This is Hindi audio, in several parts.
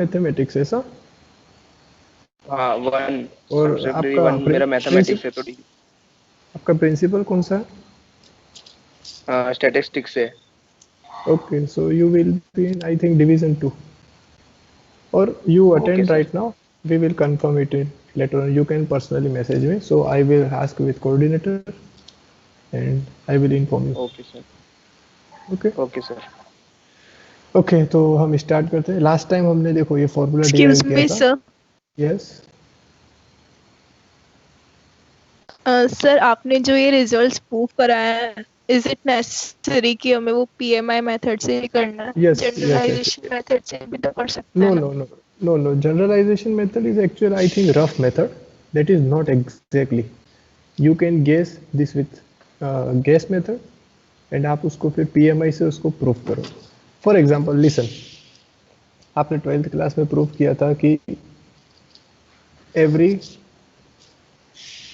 मैथमेटिक्स ऐसा? हाँ 1 और सब्सिडरी आपका 1 मेरा मैथमेटिक्स है तो ठीक आपका प्रिंसिपल कौन सा है? है। स्टैटिस्टिक्स है। Okay, so you will be in, I think, division 2, or you okay attend sir. right now. We will confirm it later on. You can personally message me, so I will ask with coordinator and I will inform you. Okay sir. Okay. Okay sir. Okay, तो हम स्टार्ट करते हैं। लास्ट टाइम हमने देखो ये फॉर्मूला डिराइव Excuse किया me, था। sir. यस। सर आपने जो ये रिजल्ट्स प्रूव कराया है, इज इट नेसेसरी कि हमें वो पीएमआई मेथड से ही करना है? Yes yes yes. Generalization method से भी तो कर सकते No हैं ना? no no no no. Generalization method is actually, I think, rough method. That is not exactly. You can guess this with guess method and आप उसको फिर पीएमआई से उसको प्रूव करो। फॉर एग्जाम्पल लिसन, आपने 12th क्लास में प्रूव किया था कि every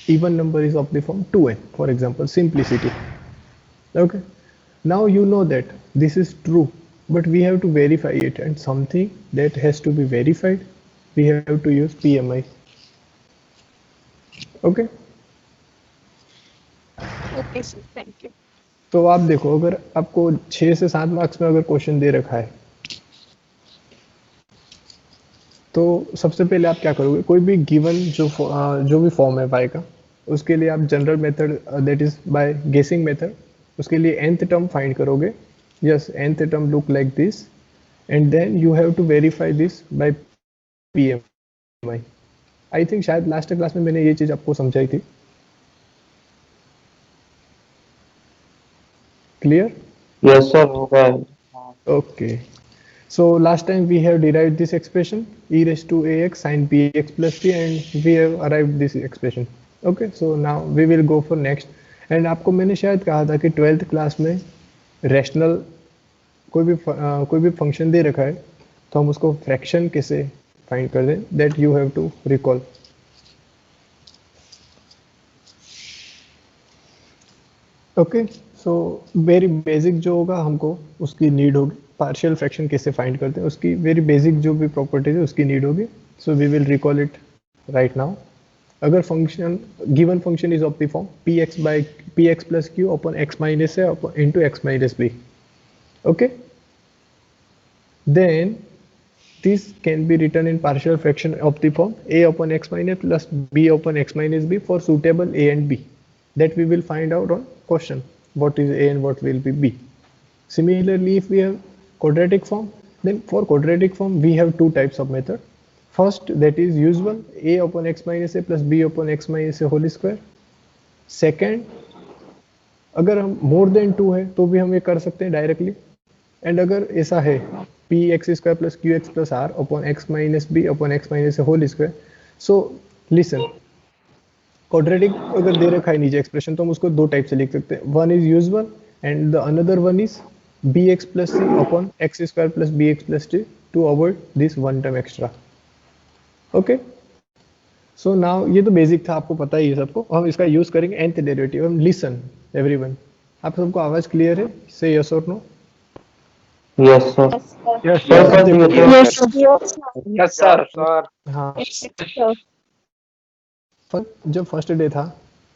even number is of the form 2n, for example, simplicity. Okay, now you know that this is true, but we have to verify it, and something that has to be verified, we have to use PMI. Okay, okay sir, thank you. तो आप देखो, अगर आपको 6 से 7 मार्क्स में अगर क्वेश्चन दे रखा है, तो सबसे पहले आप क्या करोगे? कोई भी गिवन जो भी फॉर्म है y का, उसके लिए आप general method, that is by guessing method, उसके लिए nth टर्म फाइंड करोगे। Yes, nth term look like this, and then you have to verify this by PMI. I think शायद लास्ट क्लास में मैंने ये चीज आपको समझाई थी। क्लियर? यस सर, हो गया है। Okay. So last time we have derived this expression e raised to ax sin bx plus c, and we have arrived this expression. Okay. So now we will go for next. And आपको मैंने शायद कहा था कि 12th क्लास में रैशनल कोई भी फंक्शन दे रखा है तो हम उसको फ्रैक्शन कैसे फाइंड कर दें, that you have to recall. Okay, so very basic जो होगा हमको उसकी नीड होगी, पार्शियल फ्रैक्शन कैसे फाइंड करते हैं उसकी वेरी बेसिक जो भी प्रॉपर्टीज है उसकी नीड होगी। So we will recall it right now. अगर function given function is of the form p x plus q upon x minus a into x minus b, okay, then this can be written in partial fraction of the form a upon x minus plus b upon x minus b for suitable a and b, that we will find out on question what is a and what will be b. Similarly, if we have quadratic form, then for quadratic form we have two types of method. First, that is usual a upon x minus a plus b upon x minus a whole square. Second, अगर हम मोर देन 2 है तो भी हम ये कर सकते हैं डायरेक्टली, एंड अगर ऐसा है P X square plus Q X plus R upon x minus B upon x minus whole square. So listen, quadratic अगर दे रखा है नीचे एक्सप्रेशन तो हम उसको दो टाइप से लिख सकते हैं, one is usual and the another one is B X plus C upon x square plus B X plus T to avoid this one term extra. Okay, so now ये तो बेसिक था, आपको पता ही है सबको। हम इसका यूज करेंगे nth डेरिवेटिव। हम लिसन एवरीवन, आप सबको आवाज क्लियर है? से यस और no? Yes sir. Yes, sir sir. Sir देखो, ये यस तो सर। Yes sir. हाँ, सर जब फर्स्ट डे था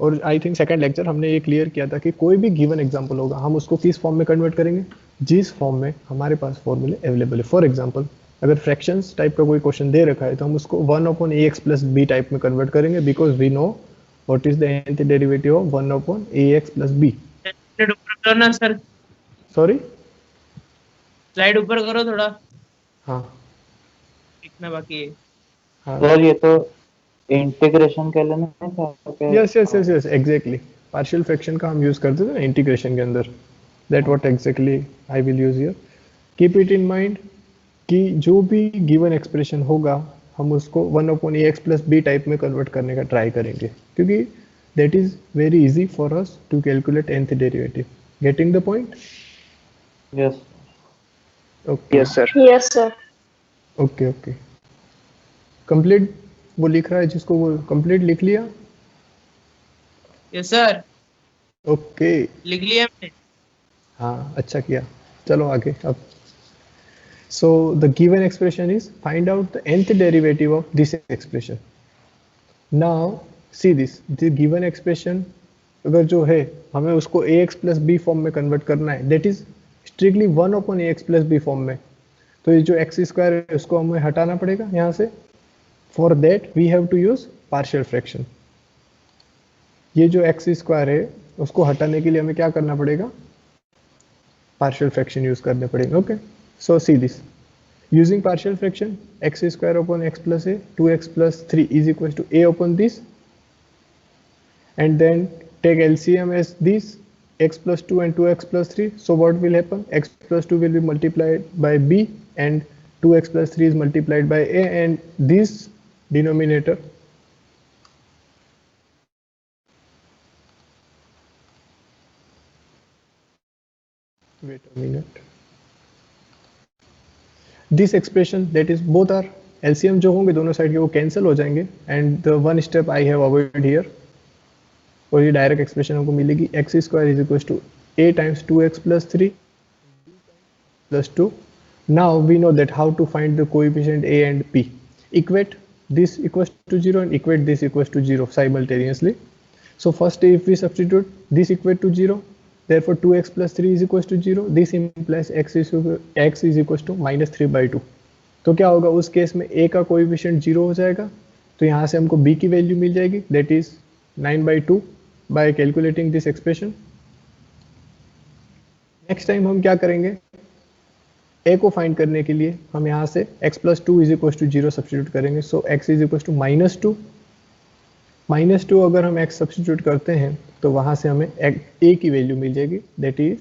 और आई थिंक सेकंड लेक्चर हमने ये क्लियर किया था कि कोई भी गिवन एग्जांपल होगा हम उसको किस फॉर्म में कन्वर्ट करेंगे, जिस फॉर्म में हमारे पास फॉर्मूले अवेलेबल है। फॉर एग्जांपल, अगर फ्रैक्शंस टाइप का कोई क्वेश्चन दे रखा है तो हम उसको 1 upon A X plus B type में कन्वर्ट करेंगे, because we know what is the nth derivative of 1 upon A X plus B. Slide ऊपर करो ना सर, सॉरी, स्लाइड ऊपर करो थोड़ा, हाँ लिखना बाकी है। हाँ, सर ये तो इंटीग्रेशन के लिए नहीं था? Yes yes yes yes, exactly. Partial fraction का हम यूज करते थे ना इंटीग्रेशन के अंदर, that what exactly I will use here. Keep it in mind कि जो भी गिवन एक्सप्रेशन होगा हम उसको 1 upon A X plus B type में कन्वर्ट करने का ट्राई करेंगे, क्योंकि that is very easy for us to calculate nth derivative. Getting the point? Yes okay yes sir. Yes sir. Okay okay, complete वो लिख रहा है जिसको वो कंप्लीट लिख लिया? यस सर, ओके, लिख लिया मैंने। हाँ अच्छा किया। चलो आगे अब। So the given expression is find out the nth derivative of this expression. Now see this, the given expression अगर जो है हमें उसको ax plus b फॉर्म में कन्वर्ट करना है, that is strictly 1 upon ax plus b form में, तो ये जो x स्क्वायर है उसको हमें हटाना पड़ेगा यहाँ से. For that we have to use partial fraction. ये जो x स्क्वायर है उसको हटाने के लिए हमें क्या करना पड़ेगा, partial fraction यूज करने पड़ेंगे. Okay, so see this, using partial fraction x square upon x plus a 2x plus 3 is equals to a upon this, and then take LCM as this x plus 2 and 2x plus 3. So what will happen, x plus 2 will be multiplied by b and 2x plus 3 is multiplied by a, and this denominator wait a minute, this expression, that is both are LCM जो होंगे दोनों साइड के वो कैंसिल हो जाएंगे, and the one step I have avoid here, और ये डायरेक्ट एक्सप्रेशन हमको मिलेगी X square is equal to a times 2x plus 3 plus 2. Now we know that how to find the coefficient a and p. Equate this equals to 0 and equate this equals to 0 simultaneously. So first if we substitute this equate to 0, therefore 2x plus 3 is equals to 0. This implies x is equals to minus 3 by 2. तो क्या होगा उस केस में a का कोएफिशिएंट 0 हो जाएगा, तो यहाँ से हमको b की वैल्यू मिल जाएगी, that is 9 by 2 by calculating this expression. Next time हम क्या करेंगे, a को फाइंड करने के लिए हम यहाँ से x plus 2 is equals to 0 substitute करेंगे. सो x is equals to minus 2 अगर हम x सब्स्टिट्यूट करते हैं तो वहाँ से हमें a की वैल्यू मिल जाएगी, that is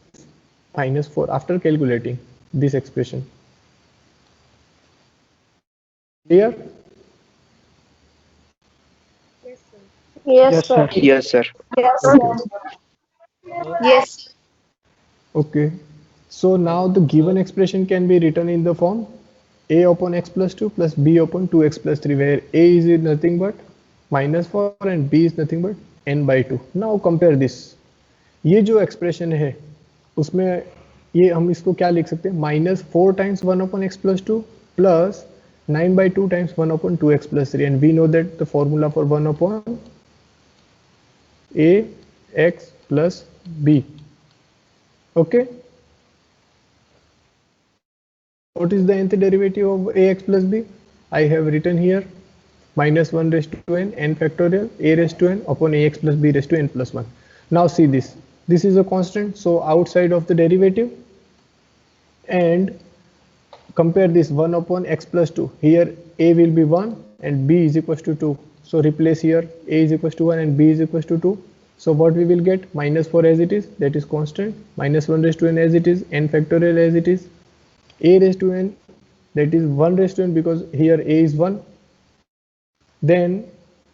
-4 after calculating this expression. Clear? Yes, sir. Yes, sir. Yes, sir. Yes. Okay, so now the given expression can be written in the form a upon x plus 2 plus b upon 2x plus 3, where a is nothing but -4 and b is nothing but n by 2. Now compare this, ये जो expression है उसमें ये हम इसको क्या लिख सकते हैं, -4 times 1 upon x plus 2 plus 9 by 2 times 1 upon 2x plus 3, and we know that the formula for 1 upon a x plus b. Okay, what is the nth derivative of ax plus b? I have written here -1 raised to n factorial a raised to n upon ax plus b raised to n plus 1. Now see this, this is a constant, so outside of the derivative, and compare this 1 upon x plus 2, here a will be 1 and b is equals to 2, so replace here a is equals to 1 and b is equals to 2. So what we will get, -4 as it is, that is constant, -1 raised to n as it is, n factorial as it is, a raised to n, that is 1 raised to n because here a is 1, then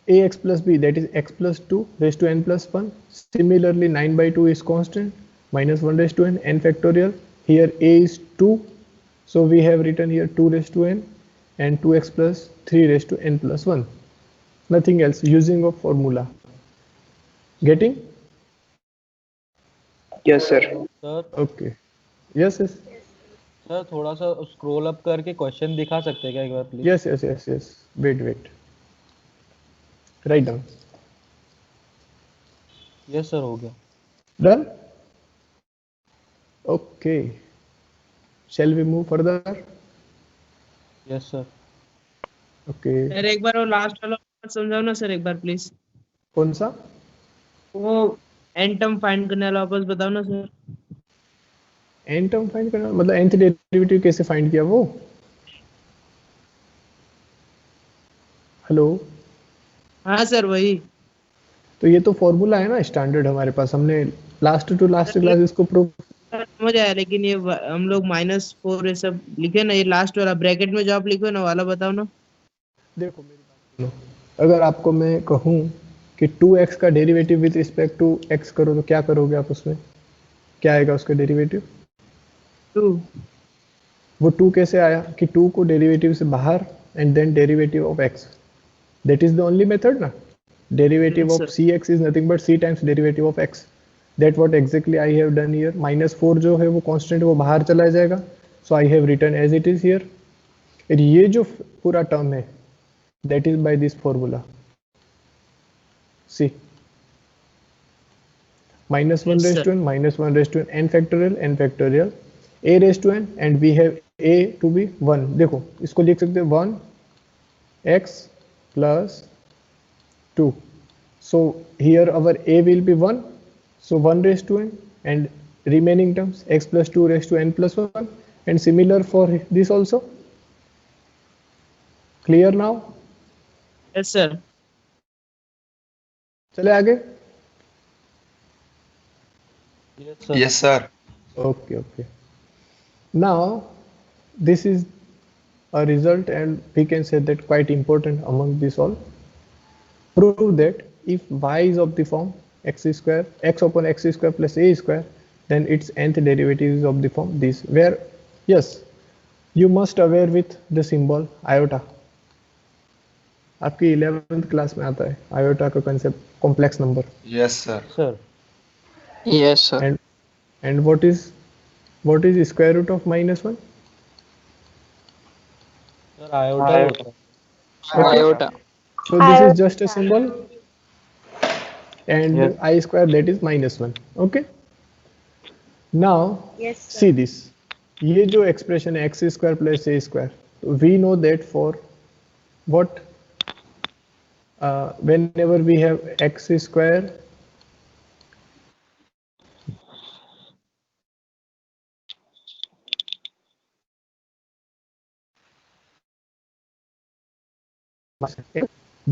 ax plus b, that is x plus 2 raised to n plus 1. Similarly 9 by 2 is constant, -1 raised to n, n factorial, here a is 2, so we have written here 2 raised to n and 2x plus 3 raised to n plus 1, nothing else, using of formula. Getting? Yes, sir. Sir Okay. Yes, yes. Sir थोड़ा सा स्क्रॉल अप करके क्वेश्चन दिखा सकते हैं क्या एक बार please? Yes, yes, yes, yes. Wait. Write down. Yes sir, हो गया. Done? Okay. Shall we move further? Yes sir. Okay. Sir एक बार वो लास्ट वाला समझाओ ना सर, एक बार प्लीज. कौन सा? वो एन टर्म फाइंड करने वाला वापस बताओ ना सर. n टर्म फाइंड करना मतलब nth डेरिवेटिव कैसे फाइंड किया वो? हेलो, हाँ सर वही. तो ये तो फॉर्मूला है ना स्टैंडर्ड हमारे पास, हमने लास्ट टू लास्ट क्लास इसको प्रूव. समझ आया, लेकिन ये हम लोग -4 ये सब लिखे ना, ये लास्ट वाला ब्रैकेट में जो आप लिखो ना वाला बताओ ना. देखो मेरी बात सुनो, अगर आपको मैं कहूँ कि 2x का derivative with respect to x करो तो क्या करोगे आप, उसमें क्या आएगा उसका डेरिवेटिव? 2. वो 2 कैसे आया कि 2 को डेरिवेटिव से बाहर and then derivative of x, that is the only method ना. Derivative of cx is nothing but c times derivative of x. That what exactly I have done here. -4 जो है वो कांस्टेंट, वो बाहर चला जाएगा, so I have written as it is here. और ये जो पूरा टर्म है that is by this formula. See, minus 1 Yes, raised sir. to n, minus 1 raised to n factorial, a raised to n, and we have a to be 1. देखो इसको लिख सकते हैं 1x plus 2. So here our a will be 1, so 1 raised to n, and remaining terms x plus 2 raised to n plus 1, and similar for this also. Clear now? Yes, sir. चले आगे. Yes, sir. Yes, sir. Okay. Now this is a result, and we can say that quite important among this all. Prove that if y is of the form x upon x square plus a square, then its nth derivative is of the form this, where yes, you must aware with the symbol iota. आपकी 11th क्लास में आता है आयोटा का concept, complex number. Yes, sir. Sir. Yes, sir. And what is square root of -1? Sir, iota होता है. Iota. So this is just a symbol, and Yes. I square, that is -1. Okay. Now see this. ये जो expression है x square plus a square, we know that for what whenever we have x square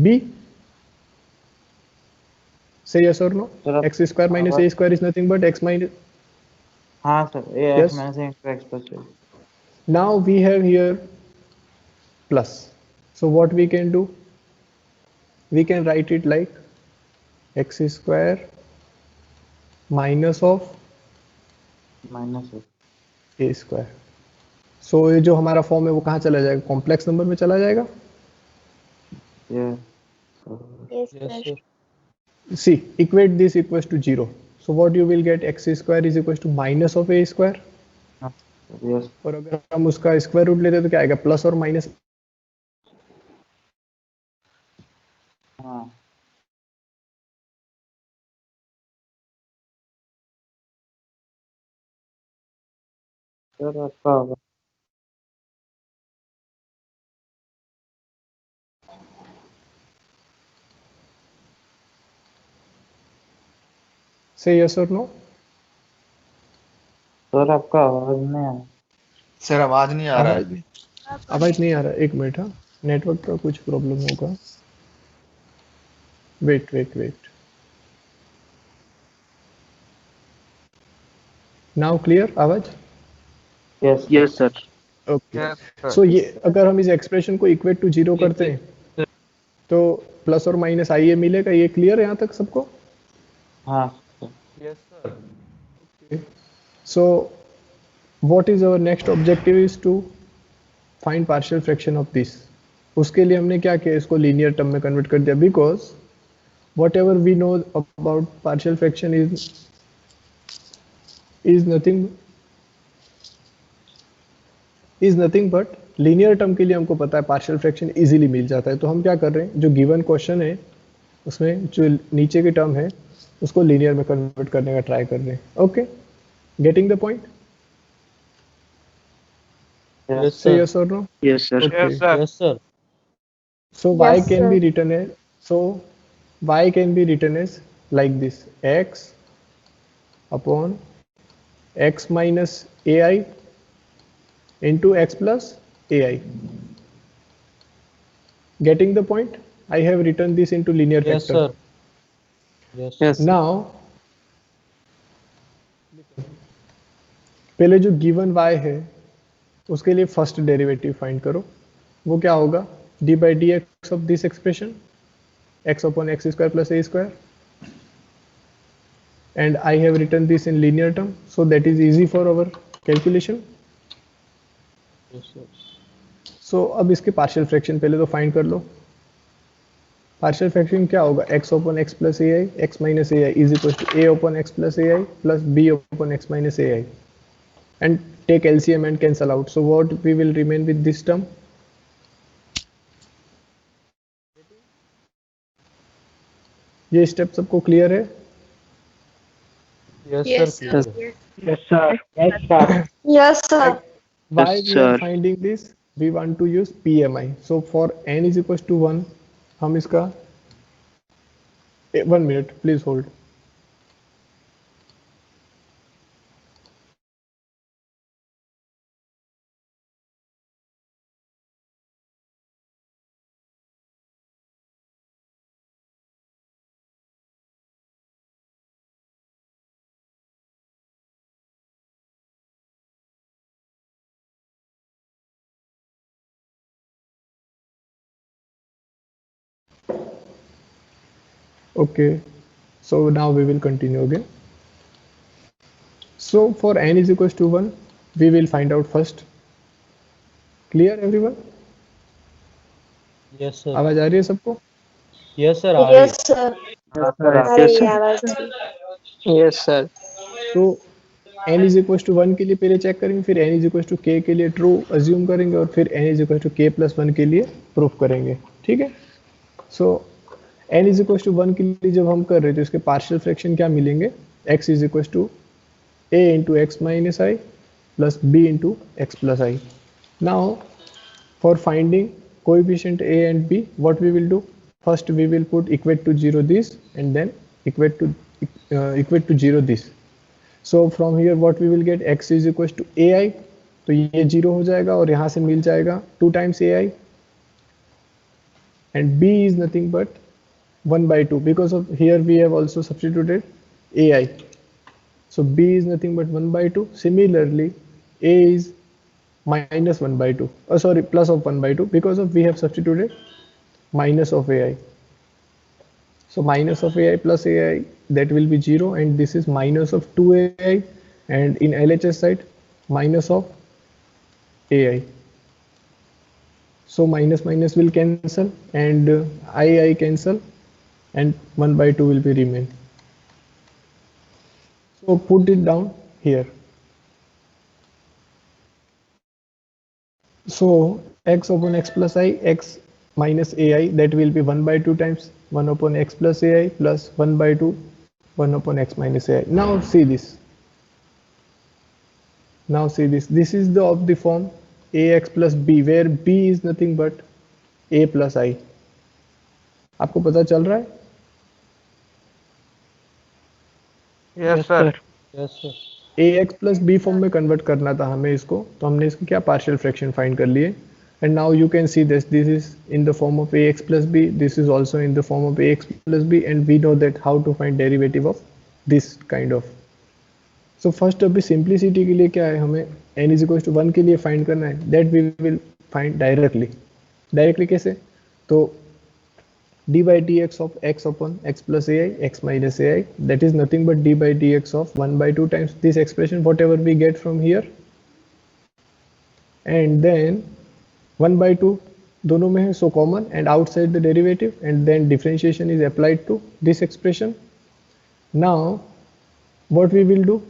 b, say yes or no. Sir, X square minus a square is nothing but x minus. हाँ sir, Yes. x minus x plus a. Now we have here plus. So what we can do? We can write it like x square minus of minus a. a square. So ये जो हमारा फॉर्म है वो कहाँ चला जाएगा? कॉम्प्लेक्स नंबर में चला जाएगा. Yeah. Yes, sir. See, equate this equals to 0. So what you will get, x square is equals to minus of a square. Yes. और अगर हम उसका स्क्वायर रूट लेते तो क्या आएगा? प्लस और माइनस. हाँ. सर आपका होगा. Say yes or no. Sir आपका आवाज नहीं आ. सर आवाज नहीं आ रहा है. आवाज नहीं आ रहा. एक मिनट. हाँ, नेटवर्क का कुछ प्रॉब्लम होगा. वेट. नाउ क्लियर आवाज? Yes. Yes, sir. ओके. सो ये अगर हम इस एक्सप्रेशन को इक्वेट टू 0 करते हैं तो प्लस और माइनस आइए मिलेगा. ये क्लियर है यहाँ तक सबको? हाँ. Yes, sir. So what is our next objective is to find partial fraction of this. उसके लिए हमने क्या किया, इसको लीनियर टर्म में कन्वर्ट कर दिया, because whatever we know about partial fraction is nothing but linear term के लिए हमको पता है पार्शियल फ्रैक्शन इजीली मिल जाता है. तो हम क्या कर रहे हैं, जो गिवन क्वेश्चन है उसमें जो नीचे की टर्म है उसको लीनियर में कन्वर्ट करने का ट्राई कर रहे हैं. Okay, getting the point? Yes, Say sir. yes or no. Yes, sir. Okay. Yes, sir. So y can be written as like this: x upon x minus ai into x plus ai. Getting the point? I have written this into linear Yes, factor. sir. Yes. Yes. Now पहले जो गिवन y है उसके लिए फर्स्ट डेरिवेटिव फाइंड करो. वो क्या होगा? D by D x of this expression, x upon x square plus a square, and I have written this in linear term, so that is easy for our calculation. Yes, sir. So अब इसके पार्शियल फ्रैक्शन पहले तो फाइंड कर लो. पार्शियल फ्रैक्शन क्या होगा? x upon x plus ai x minus ai is equal to a upon x plus ai plus b upon x minus ai, and take LCM and cancel out. So what we will remain with this term? ये स्टेप सबको क्लियर है? Yes, Yes, sir. sir. Clear. Yes, sir. Yes, sir. Yes, sir. Why Yes, we are sir. finding this? We want to use PMI. So for n is equals to 1, हम इसका 1 minute, please hold. Okay, so now we will continue again. So for n is equals to 1, we will find out first. Clear everyone? Yes, sir. आवाज आ रही है सबको? Yes, sir. आ रही है। Yes, sir. Yes, sir. आ Yes, रही sir. है आवाज। Yes, sir. तो n is equals to 1 के लिए पहले चेक करेंगे, फिर n is equals to k के लिए ट्रू अज्यूम करेंगे और फिर n is equals to k plus 1 के लिए प्रूफ करेंगे. ठीक है? सो n is equals to 1 के लिए जब हम कर रहे थे उसके पार्शियल फ्रैक्शन क्या मिलेंगे? x is equals to a into x minus I plus b into x plus I. Now for finding coefficient a and b, what we will do? First we will put equate to 0 this and then equate to 0 this. So from here what we will get? X is equals to ai, तो ये 0 हो जाएगा और यहाँ से मिल जाएगा 2 times ai, and b is nothing but 1 by 2 because of here we have also substituted ai. So b is nothing but 1 by 2. Similarly, a is minus 1 by 2. Oh, sorry, plus of 1 by 2 because of we have substituted minus of ai. So minus of ai plus ai, that will be 0, and this is minus of 2ai, and in LHS side minus of ai. So minus minus will cancel and I cancel and 1 by 2 will be remain. So put it down here. So x upon x plus I, x minus ai, that will be 1 by 2 times 1 upon x plus ai plus 1 by 2 1 upon x minus ai. Now see this. Now see this. This is the of the form ax plus b, where b is nothing but a plus I. आपको पता चल रहा है? Yes, sir. Yes, sir. ax plus b form में कन्वर्ट करना था हमें इसको, तो हमने इसके क्या पार्शियल फ्रैक्शन फाइंड कर लिए. And now you can see this is in the form of ax plus b, this is also in the form of ax plus b, and we know that how to find derivative of this kind of. So first अभी simplicity के लिए क्या है, हमें n is equals to 1 के लिए find करना है, that we will find directly. Directly कैसे? तो d by dx of x upon x plus ai, x minus ai, that is nothing but d by dx of 1 by 2 times this expression, whatever we get from here, and then 1 by 2 दोनों में है, so common, and outside the derivative, and then differentiation is applied to this expression. Now what we will do,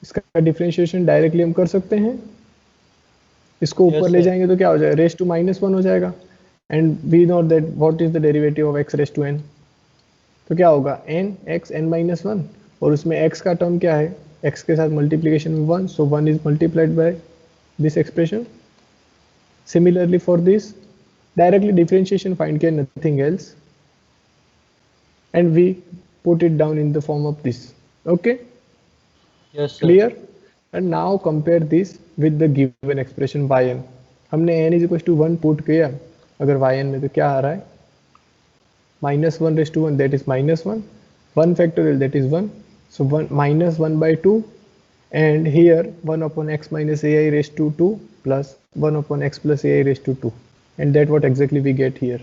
इसका differentiation directly हम कर सकते हैं, इसको ऊपर Yes, ले sir. जाएंगे तो क्या हो जाएगा, raised to minus 1 हो जाएगा, and we know that what is the derivative of x raised to n, तो क्या होगा n x n minus 1, और उसमें x का टर्म क्या है, x के साथ मल्टीप्लिकेशन में 1, so 1 is multiplied by this expression. Similarly for this, directly differentiation find किया, nothing else, and we put it down in the form of this. Okay, Yes, sir. clear? And now compare this with the given expression yn. हमने n is equals to 1 put किया, अगर yn में तो क्या आ रहा है, minus 1 raised to 1, that is minus 1, 1 factorial, that is 1, so 1 minus 1 by 2, and here 1 upon x minus ai raised to 2 plus 1 upon x plus ai raised to 2, and that what exactly we get here.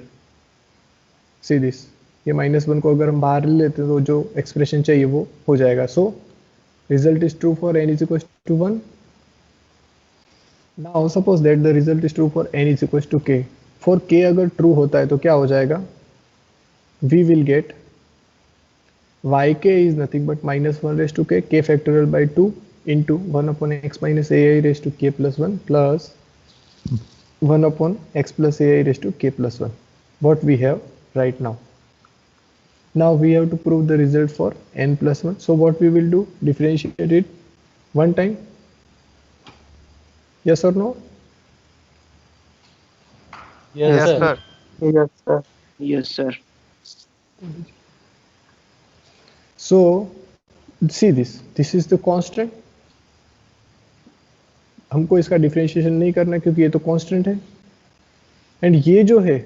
See this, ये minus 1 को अगर हम बाहर ले लेते तो जो expression चाहिए वो हो जाएगा. So result is true for n is equals to 1. Now suppose that the result is true for n is equals to k. For k अगर true होता है तो क्या हो जाएगा, we will get yk is nothing but minus 1 raised to k, k factorial by 2 into 1 upon x minus ai raised to k plus 1 plus 1 upon x plus ai raised to k plus 1, what we have right now. Now we have to prove the result for n plus 1. So what we will do, differentiate it one time. Yes or no? Yes, Yes, sir. sir. Yes, sir. Yes, sir. So see this is the constant. हमको इसका डिफरेंशिएशन नहीं करना क्योंकि ये तो कांस्टेंट है. एंड ये जो है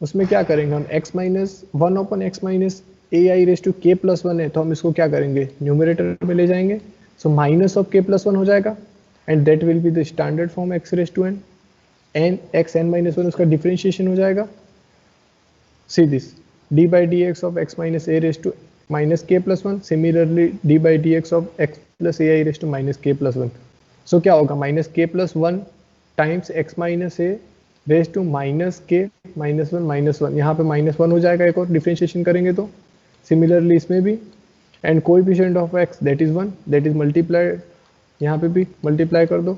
उसमें क्या करेंगे हम, x minus 1 open x minus A I raise to के प्लस 1 है तो हम इसको क्या करेंगे, न्यूमरेटर में ले जाएंगे. So minus of K plus 1 हो जाएगा and that will be the standard form x raise to n and x n minus 1 उसका डिफरेंशिएशन हो जाएगा. See this d by dx of x minus a raised to minus k plus 1, similarly d by dx of x plus ai raised to minus k plus 1. So क्या होगा, minus k plus 1 times x minus a raised to minus k minus 1 minus 1. यहाँ पे minus 1 हो जाएगा एक और डिफरेंशिएशन करेंगे तो. सिमिलरली इसमें भी and coefficient of x that is 1 that is multiplied, यहाँ पे भी मल्टीप्लाई कर दो.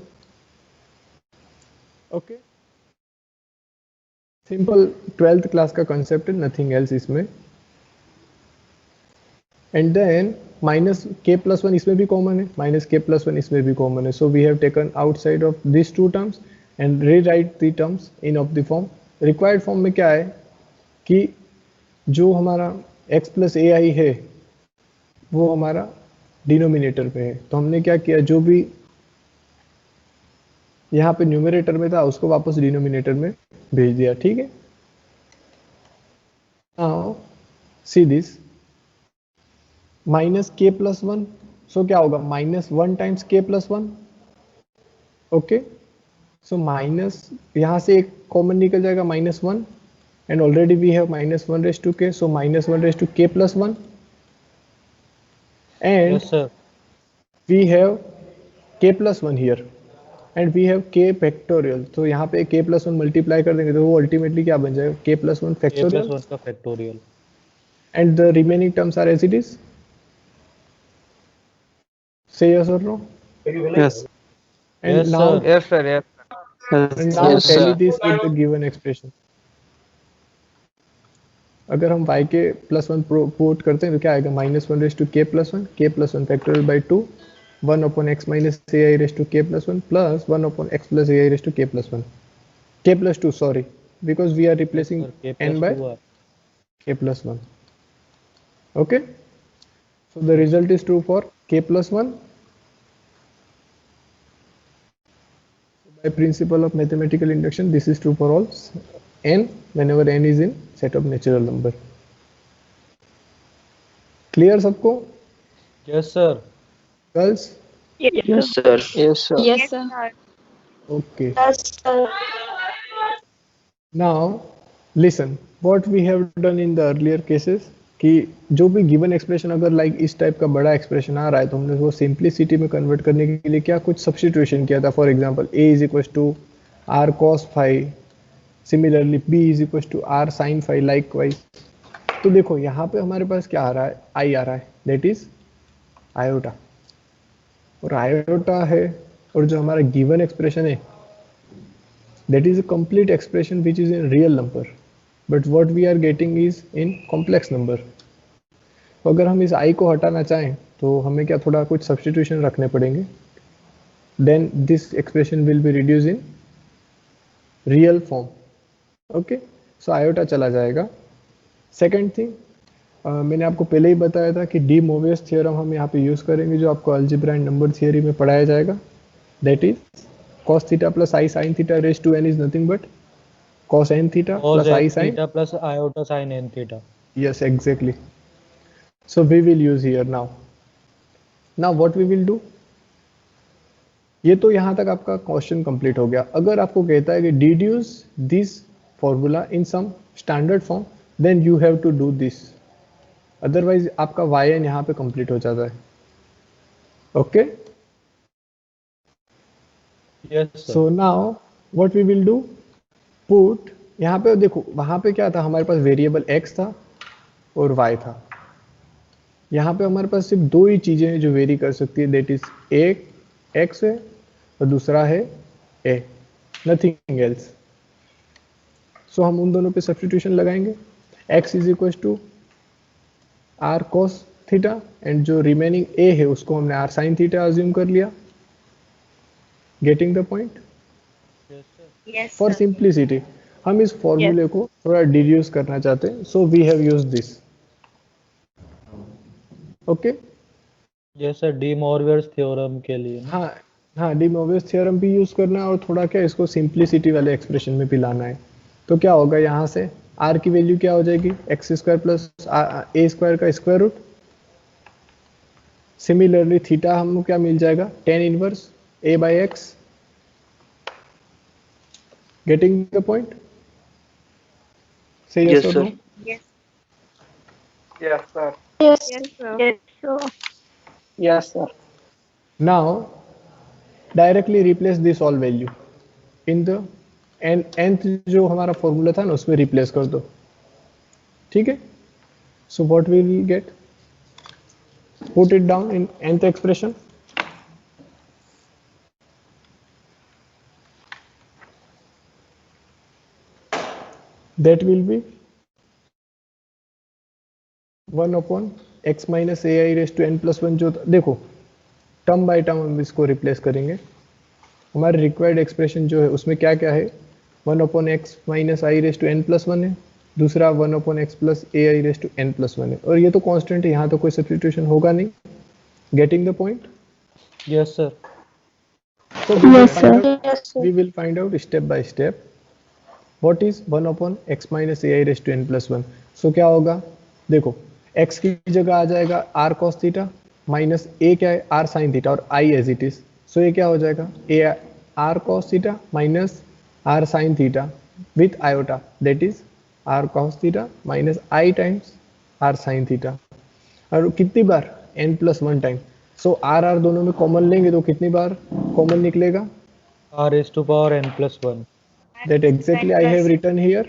ओके, सिंपल 12th क्लास का कंसेप्ट है, नथिंग एल्स इसमें. And then minus k plus 1 इसमें भी कॉमन है, माइनस के प्लस 1 इसमें भी कॉमन है. So we have taken outside of this two terms and rewrite the terms in of the form. Required form में क्या है कि जो हमारा x प्लस ए आई है वो हमारा डिनोमिनेटर पे है. तो हमने क्या किया, जो भी यहाँ पे न्यूमरेटर में था उसको वापस डिनोमिनेटर में भेज दिया. ठीक है, now see this minus k plus 1. So क्या होगा, minus 1 times k plus 1. Okay, so minus यहाँ से एक कॉमन निकल जाएगा minus 1 and already we have minus 1 raise to k, so minus 1 raise to के plus 1 and Yes, sir. we have k plus 1 here and we have k factorial. तो यहाँ पे k plus 1 मल्टीप्लाई कर देंगे तो वो अल्टीमेटली क्या बन जाएगा, k plus 1 A plus factorial 1 का factorial. and the remaining terms are as it is. Say yes or no. Yes. And Yes, now sir. Yes, sir. Yes. and now Yes, tally sir. this with the given expression. अगर हम y के प्लस 1 पुट करते हैं तो क्या आएगा, minus 1 raise to k plus 1, k plus 1 factorial by 2, 1 upon x minus A I raise to k plus 1 plus 1 upon x plus a I raise to k plus 1, k plus 2 sorry, because we are replacing Sir, K n plus by 2 are. k plus 1. Okay, so the result is true for k plus 1. By principle of mathematical induction, this is true for all n whenever n is in set of natural number. Clear सबको Yes, sir. girls? Yes, sir. Yes, sir. Yes, sir. Okay. Yes, sir. Now listen what we have done in the earlier cases कि जो भी गिवन एक्सप्रेशन अगर लाइक इस टाइप का बड़ा एक्सप्रेशन आ रहा है तो हमने वो सिंप्लिसिटी में कन्वर्ट करने के लिए क्या कुछ सब्स्टिट्यूशन किया था. For example a is equal to r cos phi, similarly b is equal to r sine phi likewise. तो देखो यहाँ पे हमारे पास क्या आ रहा है, i आ रहा है दैट इज आयोटा, और आयोटा है और जो हमारा गिवन एक्सप्रेशन है that is a complete expression which is in real number but what we are getting is in complex number. तो अगर हम इस i को हटाना चाहें तो हमें क्या थोड़ा कुछ सब्स्टिट्यूशन रखने पड़ेंगे, then this expression will be reduced in real form. okay, so iota चला जाएगा. second thing मैंने आपको पहले ही बताया था कि डी मोवियस थ्योरम हम यहाँ पे यूज करेंगे जो आपको अलजेब्रा एंड नंबर थियरी में पढ़ाया जाएगा. that is cos theta plus I sin theta raised to n is nothing but cos n theta Cos plus I n sin. theta plus iota sin n theta. Yes, exactly. So we will use here now. Now what we will do, ये तो यहाँ तक आपका क्वेश्चन कंप्लीट हो गया. अगर आपको कहता है कि deduce this formula in some standard form then you have to do this, otherwise आपका yn यहाँ पे कंप्लीट हो जाता है. Okay, Yes, sir. So now what we will do, put यहाँ पे देखो वहां पे क्या था, हमारे पास वेरिएबल x था और y था. यहाँ पे हमारे पास सिर्फ दो ही चीजें हैं जो वेरी कर सकती है, दैट इज एक x है और दूसरा है a, नथिंग एल्स। सो हम उन दोनों पे सब्स्टिट्यूशन लगाएंगे। x is equal to r cos theta and जो रिमेनिंग a है उसको हमने r sin थीटा अज्यूम कर लिया। Getting the point? Yes, for sir. Simplicity हम इस फॉर्मूले को थोड़ा डिड्यूस करना चाहते हैं, so we have used this. Okay, जैसे डी मॉर्वियर्स थ्योरम के लिए ना? हाँ डी मोवियस थ्योरम भी यूज करना है और थोड़ा क्या इसको सिंप्लिसिटी वाले एक्सप्रेशन में भी लाना है। तो क्या होगा यहाँ से r की वैल्यू क्या हो जाएगी, x square plus a square का स्क्वायर रूट। सिमिलरली थीटा हमको क्या मिल जाएगा, tan inverse a by x. Getting the point? से Yes, yes or sir. no? Yes. Yes, sir. Yes, sir. Yes, sir. Yes, sir. Now directly replace this all value in the nth जो हमारा फॉर्मूला था ना उसमें रिप्लेस कर दो, ठीक है। So what will we get, put it down in nth expression. that will be 1 upon x minus ai raised to n plus 1। जो देखो टर्म बाय टर्म हम इसको रिप्लेस करेंगे। हमारे रिक्वायर्ड एक्सप्रेशन जो है उसमें क्या क्या है, 1 upon x minus i raised to n plus 1 है, दूसरा 1 upon x plus ai raised to n plus 1 है, और ये तो कांस्टेंट है, यहाँ तो कोई सब्स्टिट्यूशन होगा नहीं। Getting the point? Yes sir. So we will find out step by step what is 1 upon x minus ai raised to n plus 1। so क्या होगा, देखो x की जगह आ जाएगा r cos theta minus a क्या है r sin थीटा और i एज इट इज। सो ये क्या हो जाएगा, a r cos theta minus r sin theta with iota, that is r cos theta minus i times r sin theta, और कितनी बार, n plus 1 टाइम। सो r दोनों में कॉमन लेंगे तो कितनी बार कॉमन निकलेगा, r raised to power n plus 1। that exactly I have written here।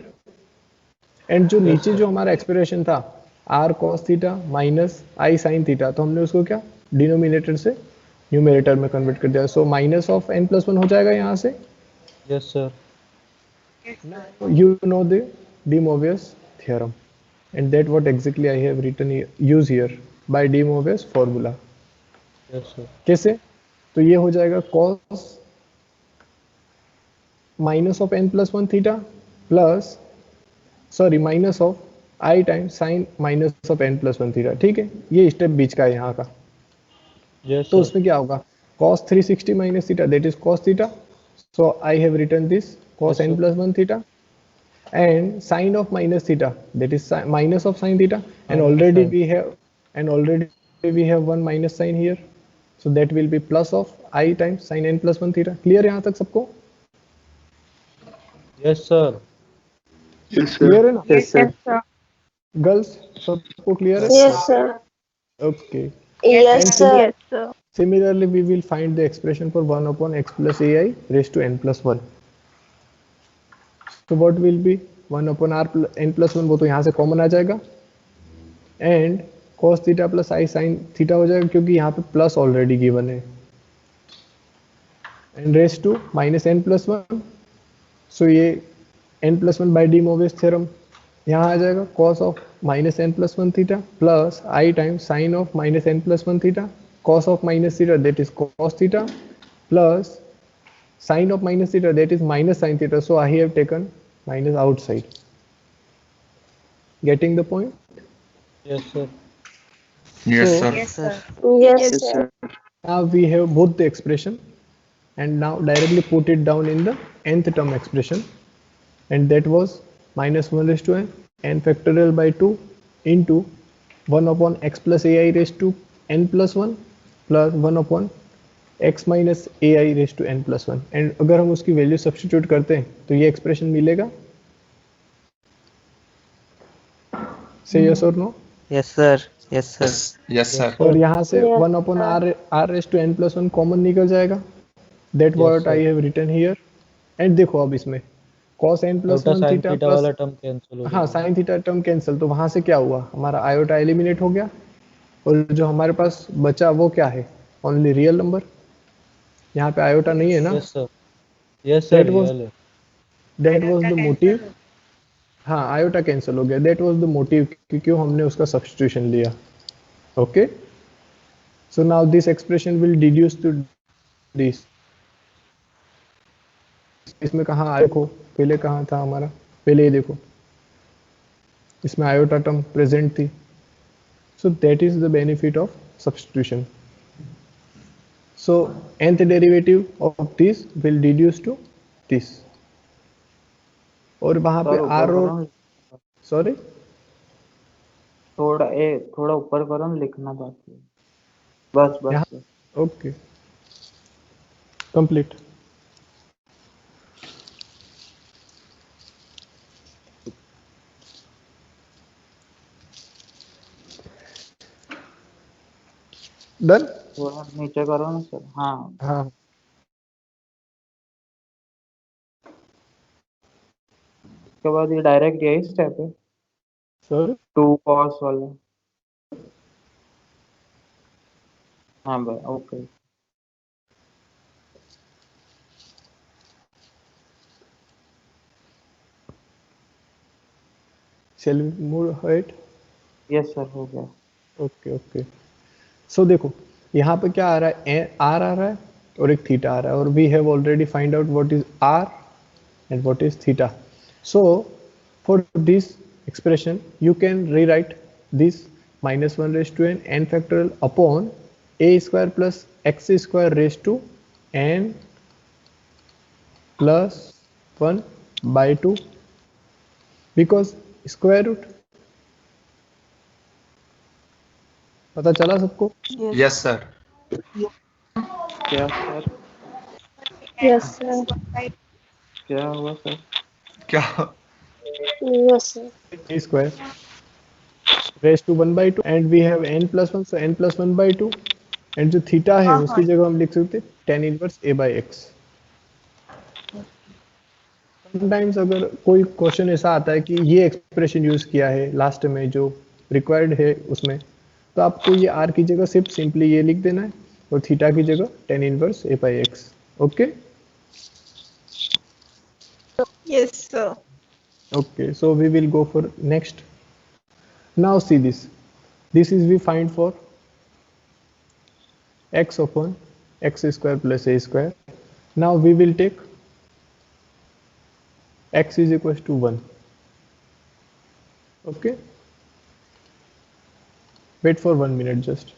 and जो नीचे जो हमारा एक्सप्रेशन था r cos theta minus i sin theta, तो हमने उसको क्या डिनोमिनेटर से न्यूमरेटर में कन्वर्ट कर दिया। सो माइनस ऑफ n प्लस 1 हो जाएगा यहाँ से। Yes sir. you know the de Moivre's theorem and that what exactly I have written here, use here by de Moivre's formula। Yes sir. कैसे, तो ये हो जाएगा cos minus of n plus 1 theta plus sorry minus of i times sign minus of n plus 1 theta, ठीक है। ये स्टेप बीच का है यहाँ का। यस तो सर। उसमें क्या होगा, cos 360 minus theta that is cos theta. So I have written this cos n plus 1 theta and sin of minus theta that is minus of sin theta, and already we have one minus sign here, so that will be plus of I times sin n plus 1 theta। clear यहाँ तक सबको? Yes sir. क्लियर है ना? Yes, sir. गर्ल्स सबको क्लियर है? Yes, sir. okay। Yes, sir. Yes, sir. Similarly we will find the expression for 1 upon x plus ai raised to n plus 1। so what will be 1 upon r n plus 1, वो तो यहाँ से कॉमन आ जाएगा, and cos theta plus i sin theta हो जाएगा क्योंकि यहाँ पे प्लस ऑलरेडी गिवन है, and raise to minus n plus 1। So ये n plus 1 by De Moivre's theorem यहाँ आ जाएगा, cos of minus n plus 1 theta plus i times sine of minus n plus 1 theta, cos of minus theta that is cos theta plus sin of minus theta that is minus sin theta, so I have taken minus outside। getting the point? Yes sir. Yes, So- sir. Yes, sir. Yes, Yes, sir. now we have both the expression, and now directly put it down in the nth term expression, and that was minus 1 raised to n factorial by 2 into 1 upon x plus ai raised to n plus 1 plus 1 upon x minus A I raise to n plus 1। And अगर हम उसकी वैल्यू सब्स्टिट्यूट करते हैं तो ये एक्सप्रेशन मिलेगा। से यस और no? Yes, sir. Yes, sir. Yes, sir. और यहाँ से 1 upon r raise to n plus 1 common निकल जाएगा, that what I have written here. And देखो अब इसमें cos n प्लस छोटा 1 sin थीटा थीटा वाला टर्म कैंसिल हो हाँ जाएगा। sin थीटा टर्म कैंसिल, तो वहां से क्या हुआ, हमारा आयोटा एलिमिनेट हो गया, और जो हमारे पास बचा वो क्या है, ओनली रियल नंबर, यहाँ पे आयोटा नहीं है ना। Yes sir, yes sir, That was real है। that was the motive। हाँ आयोटा कैंसिल हो गया, दैट वाज द मोटिव कि क्यों हमने उसका सब्स्टिट्यूशन लिया। Okay, so now this expression will deduce to this. इसमें कहाँ आया, देखो पहले कहाँ था हमारा, पहले ये देखो इसमें आयोटा टर्म प्रेजेंट थी। So that is the benefit of substitution. So nth derivative of this will deduce to this, और वहां पे आर और सॉरी थोड़ा ऊपर करो ना, लिखना बाकी है। बस यहाँ बस ओके कंप्लीट। डन। थोड़ा नीचे करो ना सर। हाँ हाँ उसके बाद ये डायरेक्ट यही स्टेप है, सर 2 cos वाला। हाँ भाई okay. shall we move ahead? Yes sir हो गया। ओके ओके, सो देखो यहाँ पे क्या आ रहा है, आर आ रहा है और एक थीटा आ रहा है, और we have already find out what is r and what is theta. So for this expression you can rewrite this -1 raised to n factorial upon a square plus x square raised to n plus 1 by 2 because square root। पता चला सबको? Yes sir. क्या सर? Yes, sir. क्या हुआ सर? क्या? Yes, sir. a square raised to 1 by 2 and we have n plus 1, so n plus 1 by 2, and जो थीटा है उसकी जगह हम लिख सकते tan inverse a by x। Sometimes अगर कोई क्वेश्चन ऐसा आता है कि ये एक्सप्रेशन यूज किया है लास्ट में जो रिक्वायर्ड है उसमें, तो आपको ये r की जगह सिर्फ सिंपली ये लिख देना है और थीटा की जगह tan inverse a by x। Okay Yes, sir. okay, so we will go for next। now see this is we find for x upon x square plus a square। now we will take x is equals to 1। okay, wait for 1 minute just।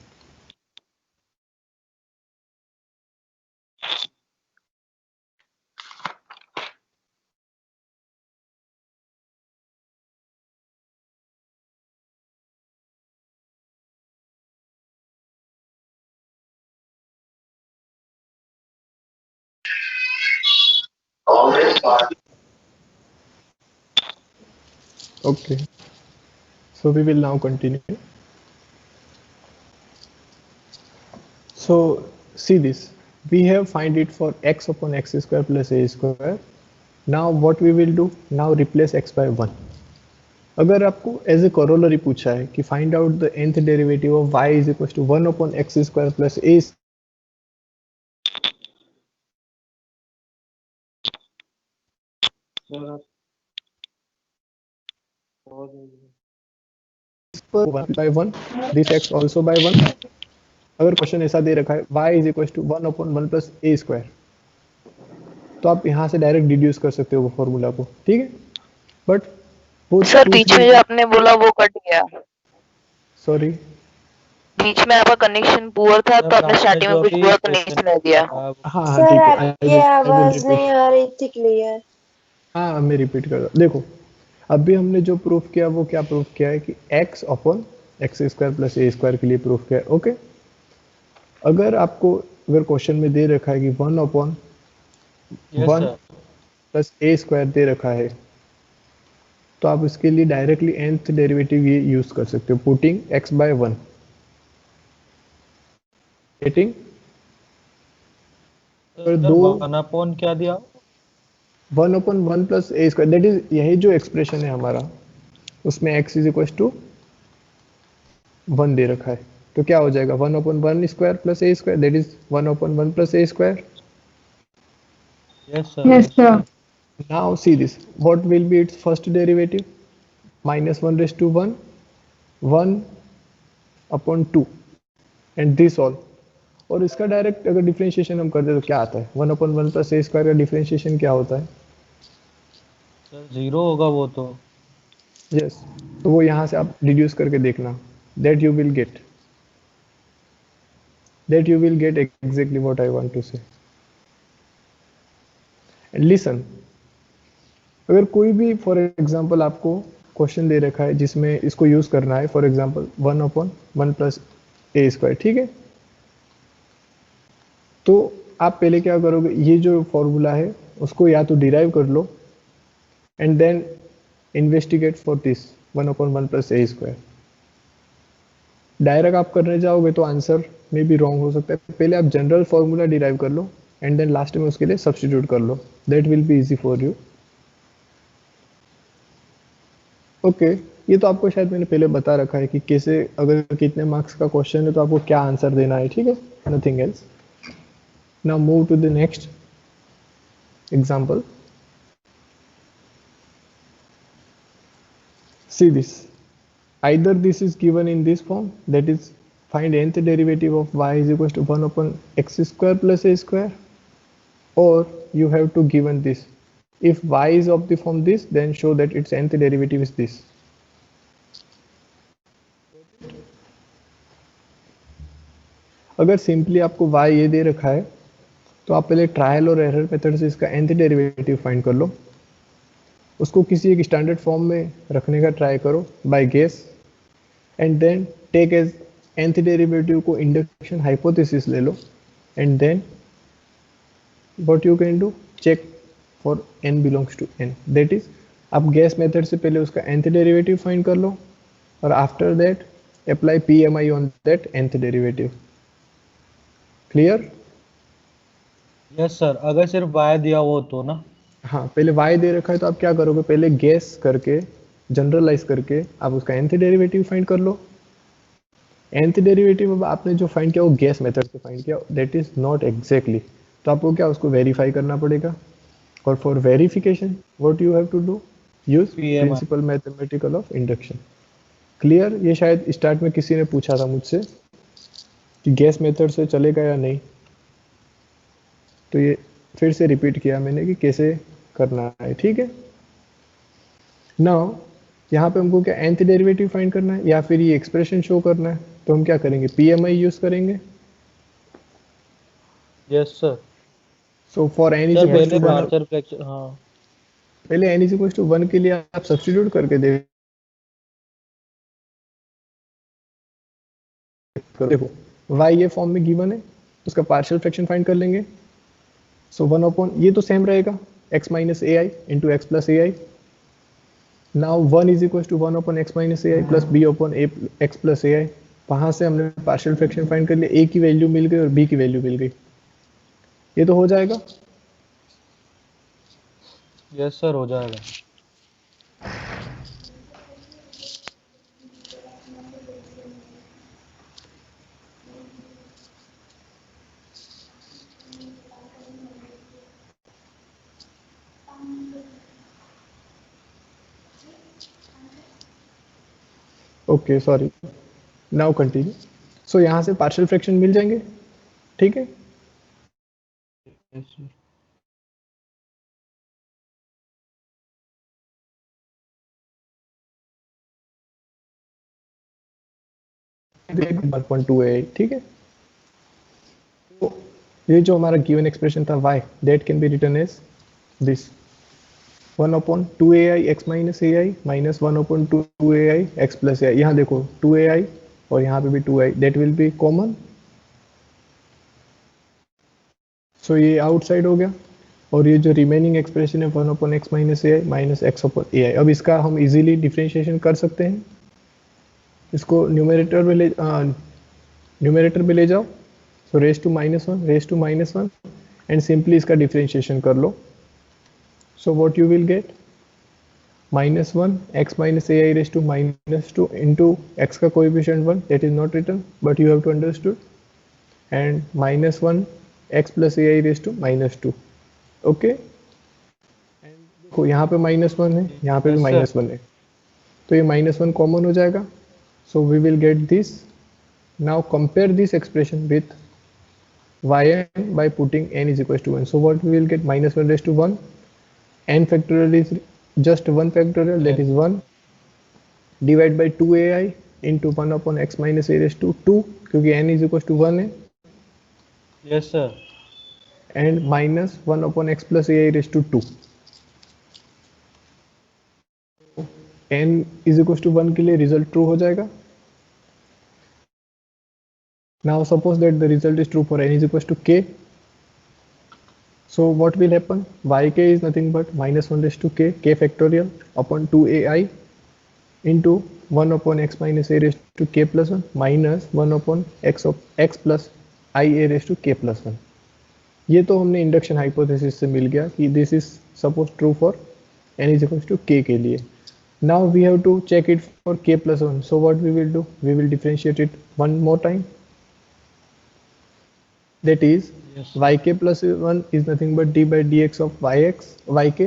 okay, so we will now continue। so see this, we have find it for x upon x square plus a square। now what we will do, now replace x by 1। अगर आपको एज ए करोलरी पूछा है कि find out the nth derivative of y is equal to 1 upon x square plus a by 1 this x also by 1। अगर क्वेश्चन ऐसा दे रखा है y is equal to 1 upon 1 plus a square, तो आप यहाँ से डायरेक्ट डिड्यूस कर सकते हो वो फॉर्मूला को, ठीक है। बट वो सर बीच में जो आपने बोला वो कट गया, सॉरी बीच में आपका कनेक्शन पुअर था तो आपने स्टार्टिंग में कुछ पूरा कनेक्शन नहीं दिया। हाँ हाँ सर ठीक है, आपकी आवाज नहीं आ रही थी क्लियर। हाँ मैं रिपीट कर रहा हूँ। देखो अभी हमने जो प्रूफ किया वो क्या प्रूफ किया है कि x upon x square plus a square के लिए प्रूफ किया है। ओके, अगर आपको अगर क्वेश्चन में दे रखा है कि 1 अपॉन 1 प्लस ए स्क्वायर दे रखा है, तो आप इसके लिए डायरेक्टली nth डेरिवेटिव ये यूज कर सकते हो, putting x by 1 getting. Sir 1 upon क्या दिया? 1 upon 1 plus a square, that is यही जो एक्सप्रेशन है हमारा, उसमें x इज इक्वल टू 1 दे रखा है। तो क्या हो जाएगा 1/1 square plus a square, that is 1/1 plus a square. Yes, sir. Yes, sir. Now see this, what will be its first derivative? -1 raised to 1, 1/2 and this all. और इसका डायरेक्ट अगर डिफरेंशिएशन हम कर दे तो क्या आता है? 1/1 प्लस ए स्क्वायर का डिफरेंशिएशन क्या होता है? सर 0 होगा वो तो. यस, तो वो यहाँ से आप रिड्यूस करके देखना, that you will gate exactly what I want to say. And listen, अगर कोई भी फॉर एग्जांपल आपको क्वेश्चन दे रखा है जिसमें इसको यूज करना है, for example 1/1 plus a square, ठीक है, तो आप पहले क्या करोगे, ये जो फॉर्मूला है उसको या तो डिराइव कर लो and then investigate for this 1/1 plus a square. Direct आप करने जाओगे तो आंसर में भी रॉन्ग हो सकता है. पहले आप जनरल फॉर्मूला डिराइव कर लो एंड देन लास्ट में उसके लिए सब्स्टिट्यूट कर लो, that will be easy for you. Okay, ये तो आपको शायद मैंने पहले बता रखा है कि कैसे, अगर कितने मार्क्स का क्वेश्चन है तो आपको क्या आंसर देना है, ठीक है, nothing else. Now move to the next example. See this, either this is given in this form, that is find nth derivative of y is equals to 1/x square plus a square, or you have to given this, if y is of the form this, then show that its nth derivative is this. अगर सिंपली आपको y ये दे रखा है तो आप पहले ट्रायल और एरर मेथड से इसका nth डेरिवेटिव फाइंड कर लो, उसको किसी एक स्टैंडर्ड फॉर्म में रखने का ट्राई करो by guess, and then take as nth derivative को इंडक्शन हाइपोथेसिस ले लो, and then what you can do, check for n belongs to n, that is आप गैस मेथड से पहले उसका nth डेरिवेटिव फाइंड कर लो और after that apply PMI on that nth derivative. Clear? Yes sir, अगर सिर्फ y दिया हो तो ना. हाँ, पहले y दे रखा है तो आप क्या करोगे, पहले गैस करके जनरलाइज करके आप उसका nth डेरिवेटिव फाइंड कर लो. nth डेरिवेटिव अब आपने जो फाइंड किया वो गैस मेथड से फाइंड किया, दैट इज नॉट एग्जैक्टली, तो आपको क्या उसको वेरीफाई करना पड़ेगा. और for verification what you have to do, use principle mathematical of induction. Clear? ये शायद स्टार्ट में किसी ने पूछा था मुझसे कि गैस मेथड से चलेगा या नहीं, तो ये फिर से रिपीट किया मैंने कि कैसे करना है, ठीक है. नाउ यहाँ पे हमको क्या nth डेरिवेटिव फाइंड करना है या फिर ये एक्सप्रेशन शो करना है, तो हम क्या करेंगे, PMI यूज करेंगे. Yes sir. So for n is पहले इक्वल टू 1, पार्शियल फ्रैक्शन, हाँ पहले n इज इक्वल टू 1 के लिए आप सब्स्टिट्यूट करके देखो y ये फॉर्म में गिवन है, उसका पार्शियल फ्रैक्शन फाइंड कर लेंगे. सो 1/, ये तो सेम रहेगा, x minus ai into x plus ai. Now 1 is equal to 1/x minus ai plus b upon x plus ai. वहां से हमने पार्शियल फ्रैक्शन फाइंड कर लिया, a की वैल्यू मिल गई और b की वैल्यू मिल गई, ये तो हो जाएगा. यस सर, हो जाएगा. Okay, sorry, now continue. So यहाँ से पार्शियल फ्रैक्शन मिल जाएंगे, ठीक है. Yes sir. ठीक है. तो ये जो हमारा गिवन एक्सप्रेशन था y, that can be written as this 1/2ai x minus ai minus 1/2ai x plus ai. यहाँ देखो 2ai और यहाँ पे भी 2ai, that will be common. So ये आउटसाइड हो गया और ये जो रिमेनिंग एक्सप्रेशन है 1/x minus ai minus x upon ai. अब इसका हम इजीली डिफरेंशिएशन कर सकते हैं, इसको न्यूमरेटर में ले जाओ. So raise to -1 and simply इसका डिफरेंशिएशन कर लो. So what you will get, -1 x minus ai raised to -2 into x का coefficient 1 that is not written but you have to understood, and -1 x plus ai raised to -2. Okay, देखो यहाँ पे -1 है, यहाँ पे भी Yes, sir. -1 है, तो ये -1 कॉमन हो जाएगा, so we will get this. Now compare this expression with yn by putting n is equals to 1. So what we will get? -1 raised to 1, n factorial is just 1 factorial, that is 1, divide by 2ai into 1 upon x minus a raised to 2 क्योंकि n is equals to 1 है, Yes, sir. and minus 1 upon x plus ai raised to 2. n is equals to 1 के लिए रिजल्ट ट्रू हो जाएगा. Now suppose that the result is true for n is equals to k. So what will happen? Yk is nothing but -1 raised to k factorial upon 2ai into 1 upon x minus a raised to k plus 1 minus 1 upon x of x plus I a raised to k plus 1. ये तो हमने इंडक्शन हाइपोथेसिस से मिल गया कि this is suppose true for n is equals to k के लिए. Now we have to check it for k plus 1. So what we will do? We will differentiate it one more time. That is, Yes. yk plus 1 is nothing but d by dx of yk.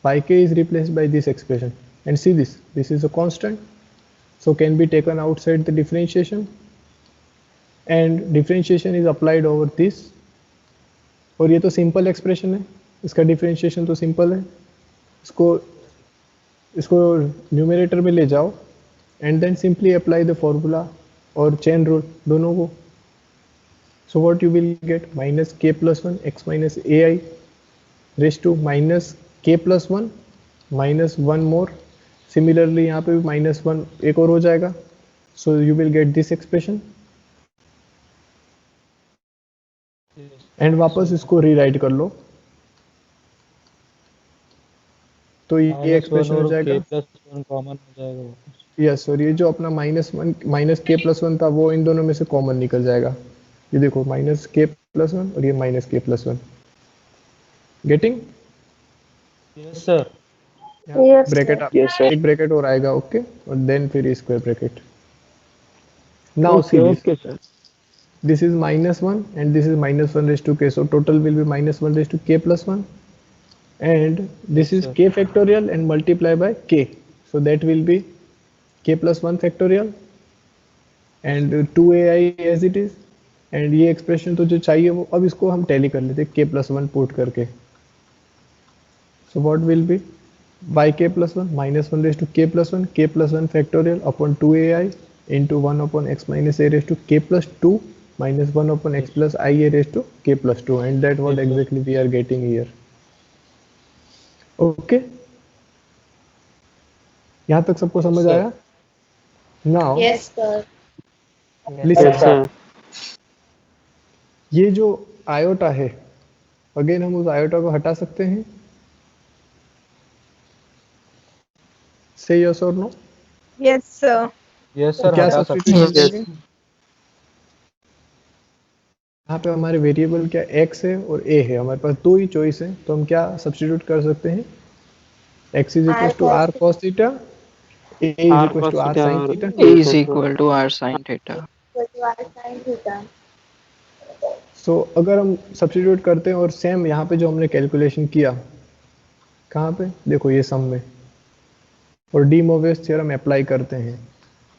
Yk is replaced by this expression, and see this is a constant, so can be taken outside the differentiation, and differentiation is applied over this. और ये तो सिंपल एक्सप्रेशन है, इसका डिफरेंशिएशन तो सिंपल है, इसको न्यूमरेटर में ले जाओ and then simply apply the formula और चेन रूल दोनों को. So what you will get? Minus k plus 1 x minus ai raised to minus k plus 1 minus 1 more. Similarly यहाँ पे भी -1 एक और हो जाएगा. So you will get this expression. And वापस इसको रीराइट कर लो, तो ये एक्सप्रेशन हो जाएगा +1 कॉमन हो जाएगा वापस. यस. और ये जो अपना -k+1 था वो इन दोनों में से कॉमन निकल जाएगा. ये देखो -k+1 और ये -k+1. Getting? Yes sir. Yes, bracket sir. एक ब्रैकेट और आएगा. ओके, और देन फिर square bracket. Now see this is -1 and this is -1 raised to k, so total will be -1 raised to k plus 1, and this is k factorial and multiply by k, so that will be k plus 1 factorial and 2ai as it is. and ये एक्सप्रेशन तो जो चाहिए वो अब इसको हम टैली कर लेते k plus 1 पुट करके. so what will be by k plus 1 -1 raised to k plus 1 factorial upon 2ai into 1 upon x minus a raised to k plus 2 minus 1 upon x plus I a raised to k plus 2, and that what exactly we are getting here. Okay, यहाँ तक सबको समझ आया? Now Yes, sir. listen, ये जो आयोटा है, अगेन हम उस आयोटा को हटा सकते हैं. Say yes or no. Yes, sir. Yes sir. क्या हटा सकते सब्स्टिट्यूशन हैं. करेंगे? यहाँ पे हमारे वेरिएबल क्या x है और a है, हमारे पास दो ही चॉइस है, तो हम क्या सब्स्टिट्यूट कर सकते हैं? x is equals to r cos theta, a is equals to r sin theta. A is equal to r sin theta. So अगर हम सब्स्टिट्यूट करते हैं और सेम यहाँ पे जो हमने कैलकुलेशन किया, कहाँ पे देखो ये सम में, और डी मोवियस थ्योरम अप्लाई करते हैं,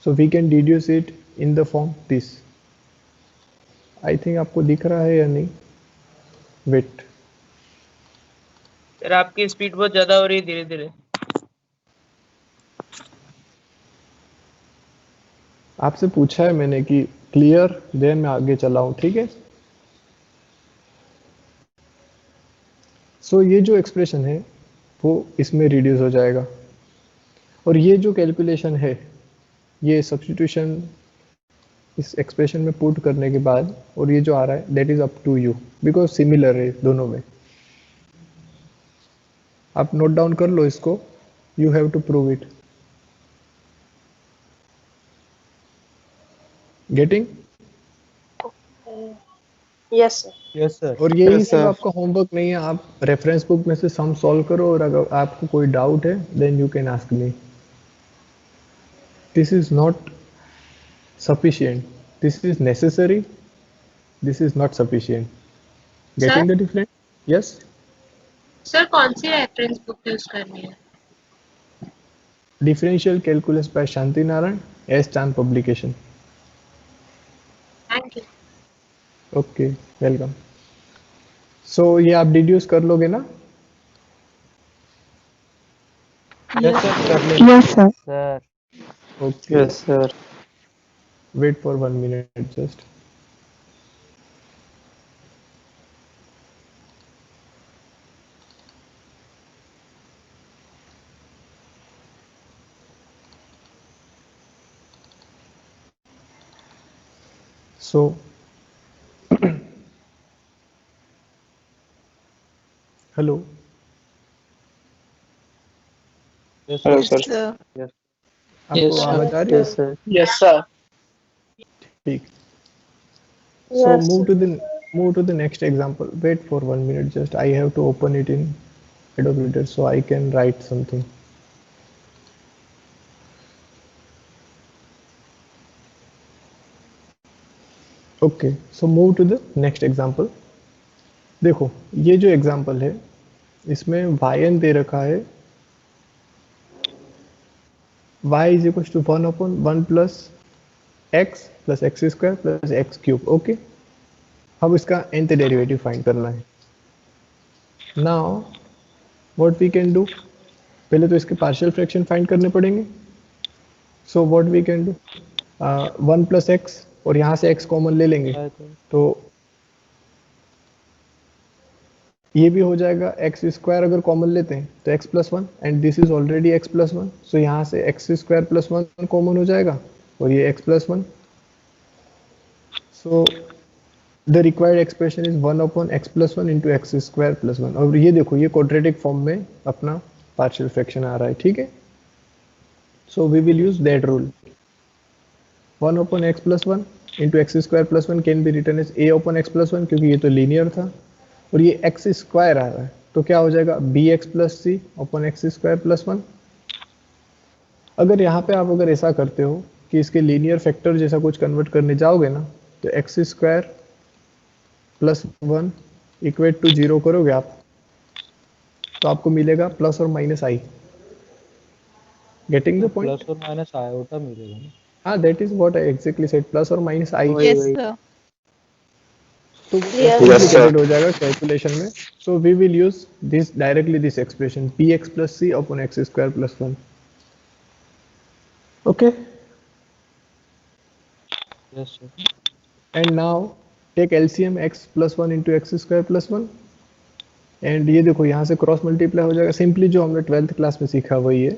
so we can deduce it in the form this. I think आपको दिख रहा है या नहीं? वेट, सर आपकी स्पीड बहुत ज्यादा हो रही है धीरे धीरे. आपसे पूछा है मैंने कि क्लियर, देन मैं आगे चला हूँ. ठीक है. सो ये जो एक्सप्रेशन है वो इसमें रिड्यूस हो जाएगा, और ये जो कैलकुलेशन है ये सब्स्टिट्यूशन इस एक्सप्रेशन में पुट करने के बाद, और ये जो आ रहा है that is up to you, because similar है दोनों में. आप नोट डाउन कर लो इसको, you have to prove it. Getting? Yes, sir. Yes sir और यही Yes, सब sir. आपका होमवर्क नहीं है, आप रेफरेंस बुक में से सम सॉल्व करो और अगर आपको कोई डाउट है then you can ask me. This is not sufficient, this is necessary, this is not sufficient. Getting the difference? Yes. Sir कौन सी रेफरेंस बुक यूज करनी है? Differential calculus by Shanti Narayan, S. Chan publication. Thank you. Okay, welcome. So ये आप डिड्यूस कर लोगे ना? यस सर कर लेंगे. Yes, sir. Sir Okay. Yes, sir. Wait for 1 minute just. So hello. Yes Hello, sir. sir. sir. आपको Yes, sir. आवाज आ रही है? Yes, sir. Yes, sir. ठीक. So Yes, move to the next example. Wait for 1 minute just. I have to open it in Adobe Reader so I can write something. Okay, so move to the next example. देखो ये जो एग्जाम्पल है इसमें yn दे रखा है y is equal to 1/1 plus x square plus x cube. Okay, अब इसका nth डेरिवेटिव फाइंड करना है. Now what we can do, पहले तो इसके पार्शियल फ्रैक्शन फाइंड करने पड़ेंगे. So what we can do, 1 plus x और यहाँ से x कॉमन ले लेंगे तो ये भी हो जाएगा. एक्स स्क्वायर अगर कॉमन लेते हैं तो x plus 1 and this is already x plus 1. सो यहाँ से एक्स स्क्वायर प्लस 1 कॉमन हो जाएगा और ये x plus 1. So the required expression is 1/x plus 1 into x square plus 1. और ये देखो ये क्वाड्रेटिक फॉर्म में अपना पार्शियल फ्रैक्शन आ रहा है. ठीक है, so we will use that rule. 1/x plus 1 into x square plus 1 can be return as a/x plus 1 क्योंकि ये तो लीनियर था और ये एक्स स्क्वायर आ रहा है तो क्या हो जाएगा bx प्लस सी अपॉन एक्स स्क्वायर प्लस 1. अगर यहाँ पे आप अगर ऐसा करते हो कि इसके लीनियर फैक्टर जैसा कुछ कन्वर्ट करने जाओगे ना तो x square plus 1 equate to 0 करोगे आप तो आपको मिलेगा प्लस और minus i. Getting the point? Plus और माइनस आयोटा मिलेगा ना. हाँ, that is what I exactly said, plus और माइनस आई. Yes, sir. तो Yes, sir. हो जाएगा कैलकुलेशन में. So we will use this directly this expression px plus C upon x square plus 1. Okay, yes sir. And now take LCM x plus 1 into x square plus 1 and ये देखो यहाँ से क्रॉस मल्टीप्लाई हो जाएगा. सिंपली जो हमने 12th क्लास में सीखा वही है.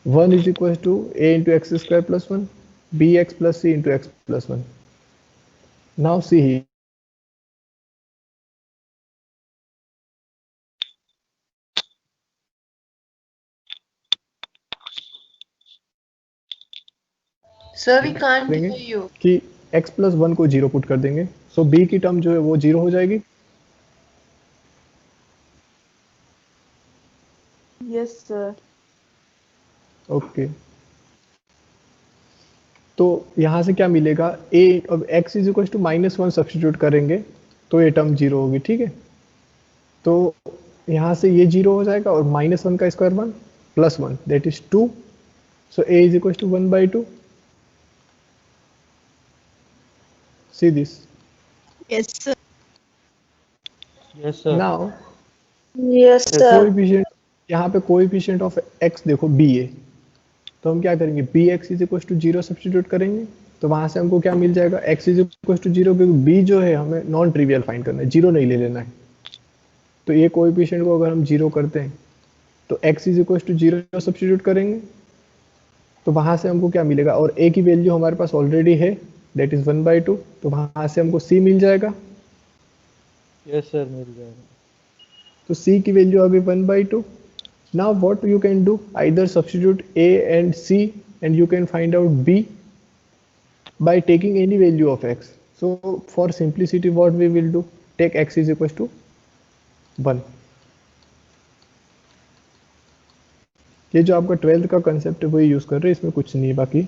1 is equal to a into x square plus 1 bx plus c into x plus 1. Now see ही सर वी कांट देंगे हियर यू. कि x प्लस 1 को 0 पुट कर देंगे. सो b की टर्म जो है वो 0 हो जाएगी. Yes sir. ओके, तो यहाँ से क्या मिलेगा a अब x is equal to -1 substitute करेंगे तो ये टर्म 0 होगी. ठीक है, तो यहाँ से ये 0 हो जाएगा और -1 का square 1 plus 1 that is 2. So a is equal to 1/2. See this. Yes, sir. Yes sir. Now Yes, sir. Coefficient, यहाँ पे कोएफिशिएंट ऑफ x देखो b है तो हम क्या करेंगे bx is equal to 0 substitute करेंगे तो वहां से हमको क्या मिल जाएगा x इज इक्वल टू 0 क्योंकि b जो है हमें नॉन ट्रिवियल फाइंड करना है, 0 नहीं ले लेना है. तो ये कोएफिशिएंट को अगर हम 0 करते हैं तो x is equal to 0 substitute करेंगे तो वहां से हमको क्या मिलेगा और a की वैल्यू हमारे पास ऑलरेडी है दैट इज 1/2 तो वहां से हमको c मिल जाएगा. यस सर मिल जाएगा. तो c की वैल्यू आ गई 1/2. Now what you can do, either substitute a and c and you can find out b by taking any value of x. So for simplicity what we will do, take x is equals to 1. ये जो आपका 12th का कंसेप्ट है वही यूज कर रहे हैं, इसमें कुछ नहीं, बाकी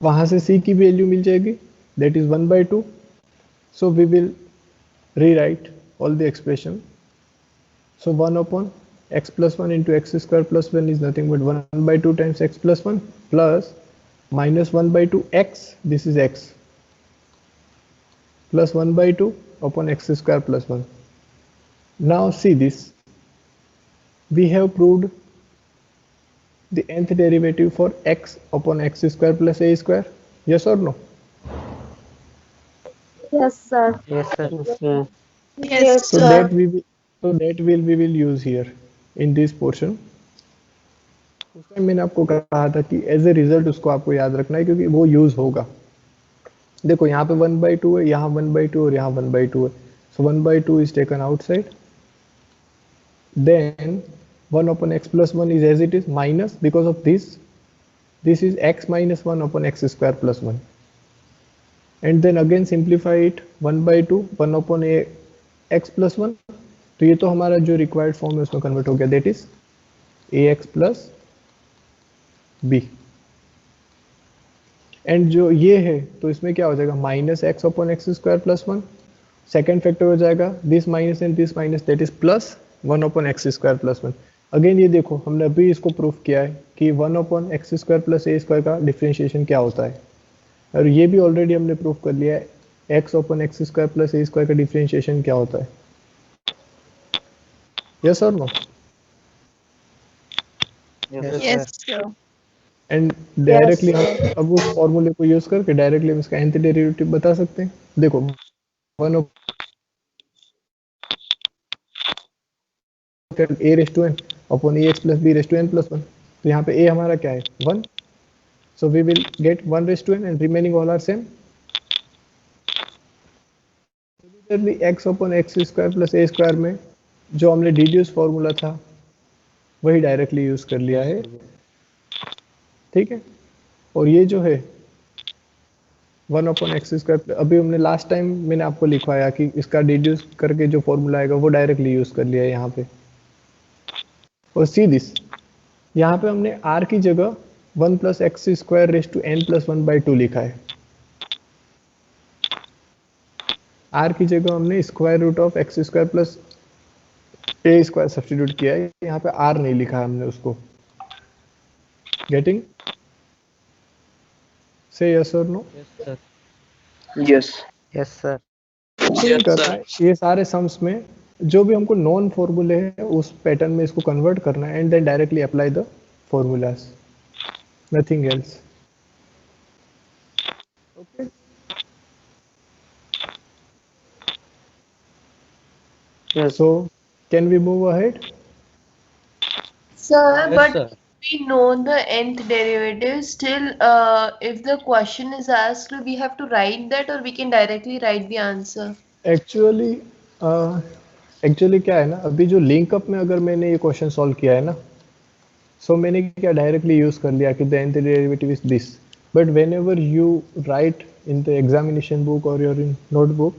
वहां से c की वैल्यू मिल जाएगी, that is 1/2. So we will rewrite all the expression. So 1 upon x plus 1 into x square plus 1 is nothing but 1/2 times x plus 1 plus minus 1/2 x, this is x, plus 1/2 upon x square plus 1. Now see this, we have proved the nth derivative for x upon x square plus a square, yes or no? Yes, sir. Yes, sir. Yes, So sir. that we will use here in this portion. उस टाइम मैंने आपको कहा था कि एज ए रिजल्ट उसको आपको याद रखना है, क्योंकि वो यूज होगा. देखो यहाँ पे 1/2 है, यहाँ 1/2 और यहाँ 1/2 है. So 1/2 is taken outside. Then 1 upon x plus 1 is as it is, minus because of this is x minus 1 upon x square plus 1. And then again simplify it, 1/2 1 upon a x plus 1. तो ये तो हमारा जो रिक्वायर्ड फॉर्म है उसमें कन्वर्ट हो गया, that is ax plus b. And जो ये है तो इसमें क्या हो जाएगा, minus x upon x square plus 1. Second factor हो जाएगा this minus and this minus, that is plus 1 upon x square plus 1. Again ये देखो हमने अभी इसको प्रूफ किया है कि 1 upon x square plus a square का डिफरेंशिएशन क्या होता है, और ये भी ऑलरेडी हमने प्रूफ कर लिया है x upon x square plus a square का डिफरेंशिएशन क्या होता है. यस और no? Yes, sir. And directly हम अब उस फॉर्मूले को यूज करके डायरेक्टली हम इसका nth डेरिवेटिव बता सकते हैं. देखो 1 a raise to n upon ax plus b raise to n plus 1. तो यहाँ पे a हमारा क्या है, 1. So we will get 1 raised to n and remaining all are same. Similarly x upon x square plus a square में जो हमने डिड्यूस फॉर्मूला था वही डायरेक्टली यूज कर लिया है, ठीक है. और ये जो है 1 अपॉन एक्स स्क्वायर, अभी हमने लास्ट टाइम मैंने आपको लिखवाया कि इसका डिड्यूस करके जो फॉर्मूला आएगा वो डायरेक्टली यूज कर लिया है यहाँ पे. और सी दिस, यहाँ पे हमने r की जगह 1 plus x square raise to n plus 1/2 लिखा है. r की जगह हमने square root of x square plus a square substitute किया है, यहाँ पे r नहीं लिखा है हमने उसको. गेटिंग? से यस और नो? Yes. Yes, sir. नहीं करना है, ये सारे सम्स में जो भी हमको नॉन फॉर्मूले है उस पैटर्न में इसको कन्वर्ट करना है and then directly apply the formulas, nothing else. Okay, so can we move ahead? Sir, Yes, but sir. we know the nth derivative. Still, if the question is asked, we have to write that, or we can directly write the answer. Actually क्या है ना, अभी जो लिंकअप में अगर मैंने ये क्वेश्चन सॉल्व किया है ना, सो मैंने क्या डायरेक्टली यूज कर लिया कि the nth derivative is this. But whenever you write in the examination book और your in notebook,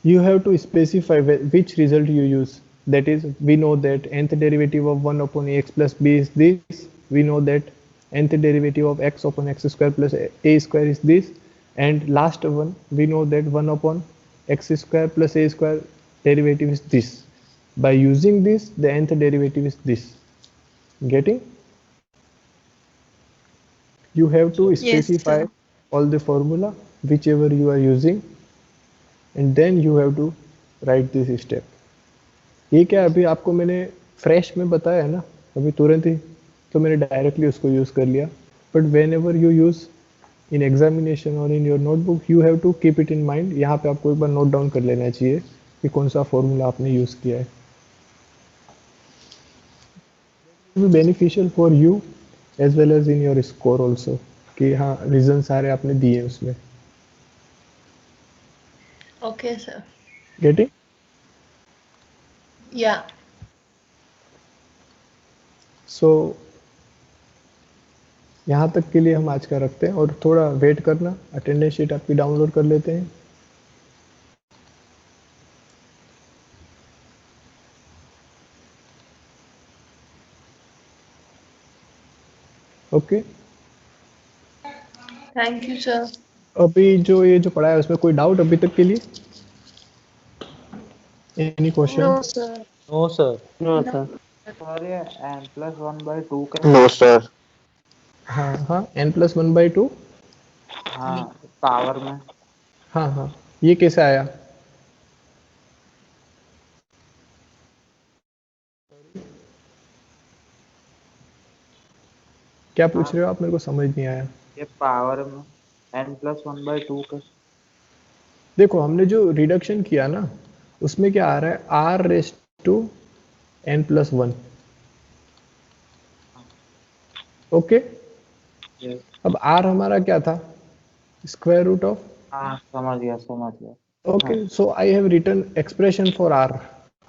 you have to specify which result you use. That is, we know that nth derivative of 1 upon ax plus b is this. We know that nth derivative of x upon x square plus a square is this. And last one, we know that 1 upon x square plus a square derivative is this. By using this, the nth derivative is this. Getting? You have to specify all the formula, whichever you are using. And then you have to write this step. ये क्या अभी आपको मैंने फ्रेश में बताया है ना, अभी तुरंत ही तो मैंने डायरेक्टली उसको यूज कर लिया. But whenever you use in examination और in your notebook, you have to keep it in mind. यहाँ पे आपको एक बार नोट डाउन कर लेना चाहिए कि कौन सा फॉर्मूला आपने यूज किया है. Beneficial for you as well as in your score also, कि हाँ रीजन सारे आपने दिए उसमें. Okay, sir. Getting? Yeah. So यहाँ तक के लिए हम आज का रखते हैं और थोड़ा वेट करना, अटेंडेंस शीट आपकी डाउनलोड कर लेते हैं। Okay, thank you sir. अभी जो ये जो पढ़ा है उसमें कोई डाउट अभी तक के लिए? Any question? No sir. No sir. No sir. Sir ये n+1/2 का नो सर। हाँ हाँ, n+1/2। हाँ पावर में हाँ हाँ, ये कैसे आया? क्या पूछ रहे हो आप? मेरे को समझ नहीं आया। ये पावर में n+1/2 का देखो हमने जो रिडक्शन किया ना उसमें क्या आ रहा है, r⁻n+1। Okay, Yes. अब r हमारा क्या था? Square root of. हाँ समझ गया okay, so I have written expression for r।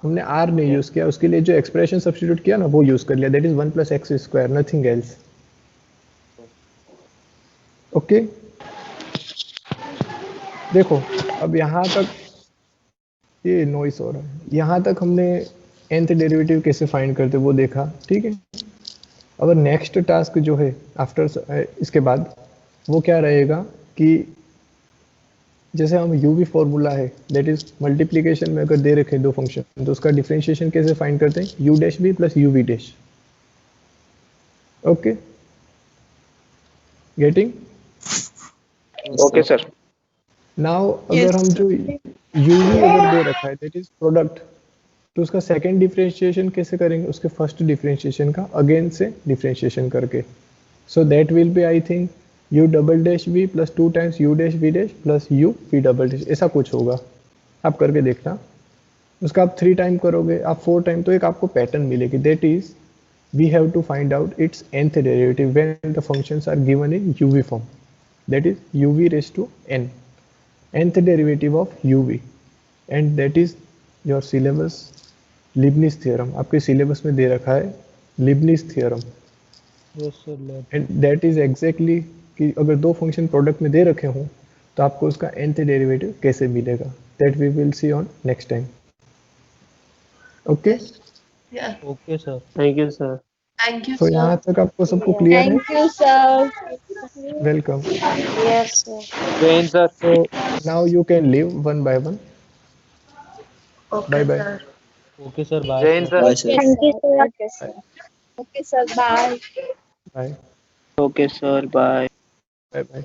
हमने r नहीं यूज किया, उसके लिए जो एक्सप्रेशन सब्स्टिट्यूट किया ना वो यूज कर लिया, that is 1 + x², nothing else. Okay, देखो अब यहाँ तक ये नॉइस हो रहा है, यहाँ तक हमने nth डेरिवेटिव कैसे फाइंड करते वो देखा, ठीक है। अब नेक्स्ट टास्क जो है आफ्टर इसके बाद वो क्या रहेगा कि जैसे हम u v फॉर्मूला है, दैट इज मल्टीप्लिकेशन में अगर दे रखे दो फंक्शन तो उसका डिफरेंशिएशन कैसे फाइंड करते हैं, u' + uv'। Okay, getting? Okay sir. Now अगर हम जो uv अगर दे रखा है दैट इज प्रोडक्ट, तो उसका सेकंड डिफरेंशिएशन कैसे करेंगे, उसके फर्स्ट डिफरेंशिएशन का अगेन से डिफरेंशिएशन करके। So that will be I think u'(v) + 2 times u'(v' + uv', ऐसा कुछ होगा, आप करके देखना। उसका आप 3 टाइम करोगे, आप 4 टाइम, तो एक आपको पैटर्न मिलेगी, that is we have to find out its nth derivative when the functions are given in uv form, that is uv⁻n, nth derivative of uv, and that is your syllabus Leibniz theorem. आपके सिलेबस में दे रखा है Leibniz theorem, yes sir. And that is exactly कि अगर दो फंक्शन प्रोडक्ट में दे रखे हों तो आपको उसका nth डेरिवेटिव कैसे मिलेगा, that we will see on next time. Okay, okay sir. Thank you sir. Thank you तो यहाँ सर। तक आपको सबको क्लियर है? Thank you sir. Welcome. Yes sir. Jain sir. So now you can leave one by one. Okay Bye bye. Sir. Okay sir, bye Jain sir. Bye sir. Thank you sir. Okay sir, bye. Bye. Okay sir bye. Bye bye.